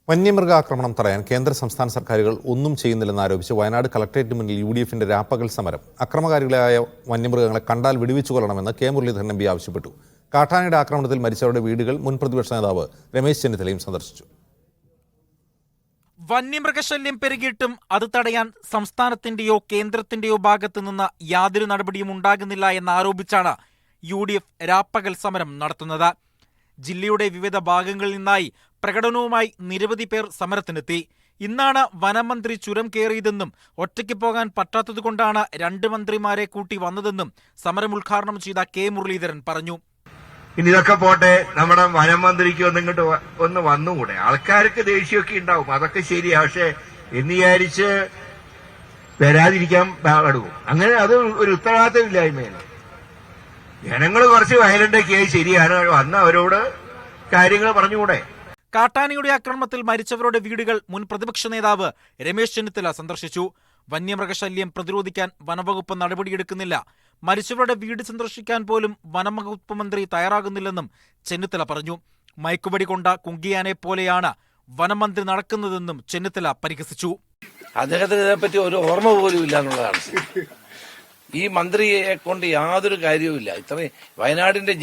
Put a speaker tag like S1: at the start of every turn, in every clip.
S1: വന്യമൃഗാക്രമണം തടയാൻ കേന്ദ്ര സംസ്ഥാന സർക്കാരുകൾ ഒന്നും ചെയ്യുന്നില്ലെന്നാരോപിച്ച് വയനാട് കളക്ടറേറ്റിന് മുന്നിൽ UDFന്റെ രാപ്പകൽ സമരം. അക്രമകാരികളായ വന്യമൃഗങ്ങളെ കണ്ടാൽ വെടിവെച്ചു കൊല്ലണമെന്ന് കെ മുരളീധരൻ MP ആവശ്യപ്പെട്ടു. കാട്ടാനയുടെ ആക്രമണത്തിൽ മരിച്ചവരുടെ വീടുകൾ മുൻ പ്രതിപക്ഷ നേതാവ് രമേശ് ചെന്നിത്തലയും സന്ദർശിച്ചു.
S2: വന്യമൃഗശല്യം പെരുകിയിട്ടും അത് തടയാൻ സംസ്ഥാനത്തിന്റെയോ കേന്ദ്രത്തിന്റെയോ ഭാഗത്തു നിന്ന് യാതൊരു നടപടിയും ഉണ്ടാകുന്നില്ല എന്നാരോപിച്ചാണ് UDF രാപ്പകൽ സമരം നടത്തുന്നത്. ജില്ലയുടെ വിവിധ ഭാഗങ്ങളിൽ നിന്നായി പ്രകടനവുമായി നിരവധി പേർ സമരത്തിനെത്തി. ഇന്നാണ് വനമന്ത്രി ചുരം കയറിയതെന്നും ഒറ്റയ്ക്ക് പോകാൻ പറ്റാത്തതുകൊണ്ടാണ് 2 മന്ത്രിമാരെ കൂട്ടി വന്നതെന്നും സമരം ഉദ്ഘാടനം ചെയ്ത കെ മുരളീധരൻ പറഞ്ഞു.
S3: ഇനി ഇതൊക്കെ പോട്ടെ, നമ്മുടെ വനമന്ത്രിക്ക് ഇങ്ങോട്ട് ഒന്ന് വന്നുകൂടെ? ആൾക്കാർക്ക് ദേഷ്യമൊക്കെ ഉണ്ടാവും, അതൊക്കെ ശരിയാ. പക്ഷെ എന്ന് വിചാരിച്ച് വരാതിരിക്കാൻ പാടും. അങ്ങനെ അത് ഒരു ഉത്തരവാദിത്തമില്ലായ്മയാണ്. ജനങ്ങൾ കുറച്ച് വയലന്റൊക്കെ ശരിയാണ്, വന്ന അവരോട് കാര്യങ്ങൾ പറഞ്ഞുകൂടെ?
S2: കാട്ടാനയുടെ ആക്രമണത്തിൽ മരിച്ചവരുടെ വീടുകൾ മുൻ പ്രതിപക്ഷ നേതാവ് രമേശ് ചെന്നിത്തല സന്ദർശിച്ചു. വന്യമൃഗശല്യം പ്രതിരോധിക്കാൻ വനംവകുപ്പ് നടപടിയെടുക്കുന്നില്ല, മരിച്ചവരുടെ വീട് സന്ദർശിക്കാൻ പോലും വനംവകുപ്പ് മന്ത്രി തയ്യാറാകുന്നില്ലെന്നും ചെന്നിത്തല പറഞ്ഞു. മയക്കുവടി കൊണ്ട കുങ്കിയാനെ പോലെയാണ് വനമന്ത്രി നടക്കുന്നതെന്നും ചെന്നിത്തല പരിഹസിച്ചു.
S4: അദ്ദേഹത്തിന് ഇതിനെപ്പറ്റി ഒരു ഓർമ്മ പോലും ഇല്ല എന്നുള്ളതാണ്. ഈ മന്ത്രിയെ കൊണ്ട് യാതൊരു കാര്യവുമില്ല. ഇത്രയും വയനാടിന്റെ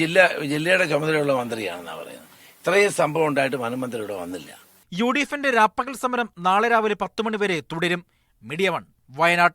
S4: ജില്ലയുടെ ചുമതലയുള്ള മന്ത്രിയാണെന്നാണ് പറയുന്നത്. ഇത്രയും സംഭവം ഉണ്ടായിട്ട് വനമന്ത്രി ഇവിടെ വന്നില്ല.
S2: UDFന്റെ രാപ്പകൽ സമരം നാളെ രാവിലെ 10 മണി വരെ തുടരും. മീഡിയ 1 വയനാട്.